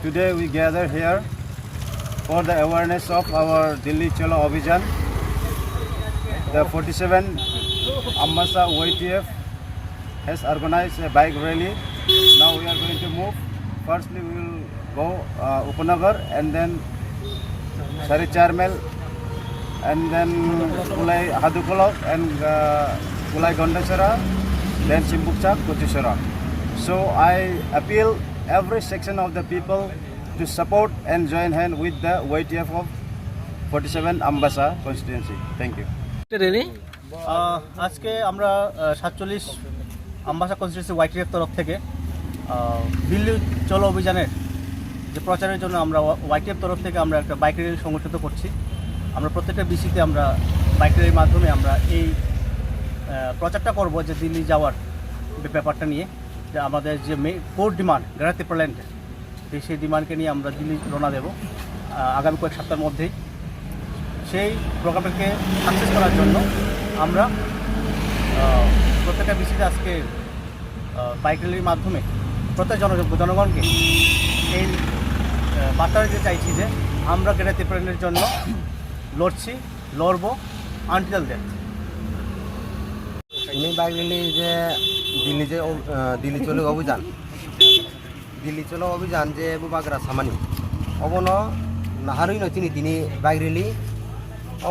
Today we gather here for the awareness of our Delhi Cholo Abhijan. The 47 Ambassa YTF has organized a bike rally. Now we are going to move. Firstly we will go Upanagar and then Sari Charmel and then Ulai Hadukolok and Ulai Gondasara, then Simbukchak, Kochusara. So I appeal every section of the people to support and join hand with the YTF of 47 Ambassa constituency. Thank you. আজকে আমরা 47 Ambassa constituency YTF তরফ থেকে দিল্লি চলো অভিযানের যে প্রচারের জন্য আমরা ওয়াইটিএফ তরফ থেকে আমরা একটা বাইক র্যালি সংগঠিত করছি। আমরা প্রত্যেকটা বিসিতে আমরা বাইক র্যালির মাধ্যমে আমরা এই প্রচারটা করব যে দিল্লি যাওয়ার ব্যাপারটা নিয়ে, যে আমাদের যে কোর ডিমান্ড গ্রাহক প্ল্যান্ট, সেই ডিমান্ডকে নিয়ে আমরা দিল্লি রওনা দেব আগামী কয়েক সপ্তাহের মধ্যেই। সেই প্রোগ্রামটাকে সাকসেস করার জন্য আমরা প্রত্যেকটা বিসিতে আজকে বাইক র্যালির মাধ্যমে প্রত্যেক জনগণকে এই বার্তা দিতে চাইছি যে আমরা গ্রাহক প্ল্যান্টের জন্য লড়বো until death. ini bike rally যে দিল্লি চলো অভিযান যে বুবাগ্রা সামানি অবন নাহারই নচিনি তিনি বাইক র্যালি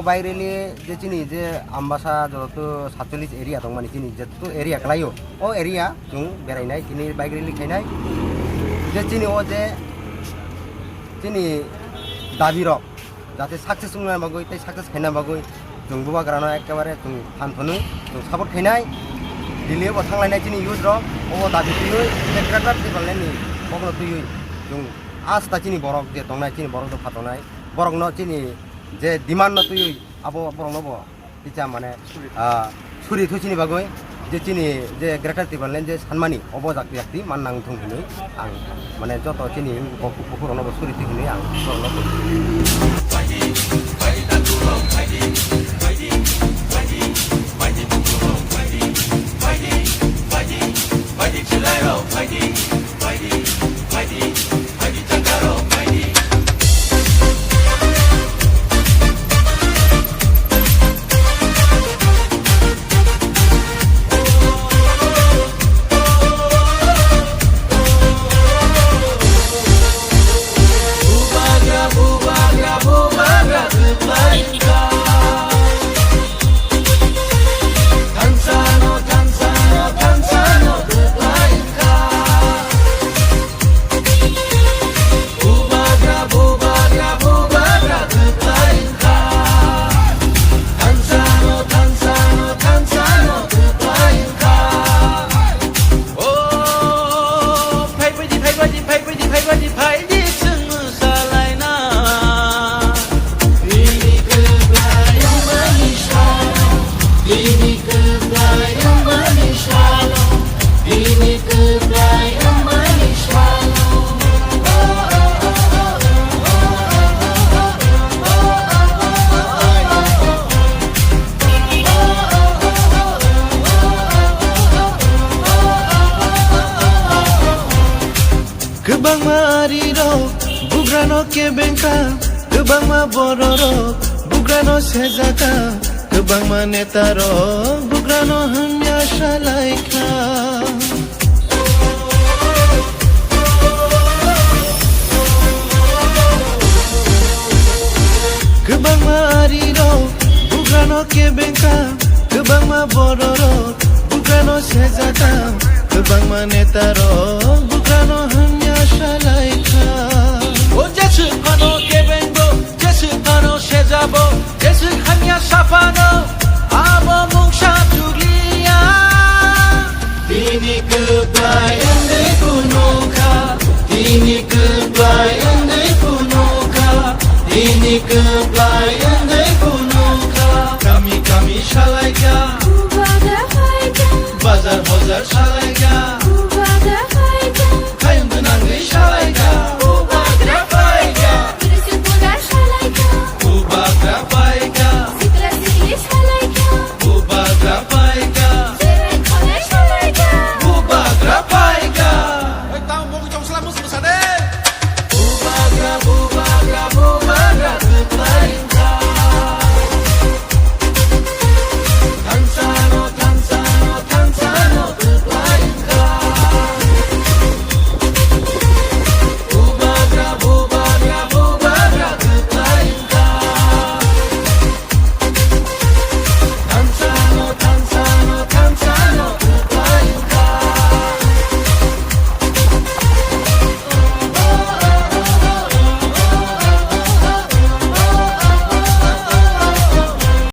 বাইক র্যালি যে চিনি যে আম্বাসা যত 47 এরিয়া দं মানে চিনি যত এরিয়া ক্লাইও এরিয়া जों বেরাইনাই তিনি বাইক র্যালি খাইনাই যে চিনি যে চিনি দাবি রক যাতে সাকসেস হनो बागै তাই সাকসেস খাইনা बागै जों बुबाग्रानो एकेबारे जों फानथनो जों सापर्ट खायनाय दिल्लीयाव थांलायनाय दिनै इउथ रक दाबि फैयो सेक्रेटारि डिपार्टमेन्टनि बगल फैयो जों आज दा दिनै बरक जे दंनाय दिनै बरक फाथनाय बरकनो दिनै जे डिमान्ड फैयो आबो बरकनो तिचा माने सुरि थुसिनि बागै जे दिनै जे ग्रेटार डिपार्टमेन्ट जे सानमानि अबो जाक्ति मान नां थंगिनै आं माने जत दिनै बरकनो सुरि थुगिनै आं बरकनो Gebang mariro, bugrano ke bengka, gebang ma bororo, bugrano sejaka, gebang ma netaro, bugrano hamya shalaika. Gebang mariro, bugrano ke bengka, gebang ma bororo, bugrano sejaka, gebang ma netaro, bugrano hamya shalaika. O jesu pano ke bengo, jesu pano shejabo, jesu hamya shafano, abo mungsha tulia. Dini kebayan de kunoka, dini kebayan de kunoka, dini kebayan de kunoka. Kami shalaika, bazar shalaika.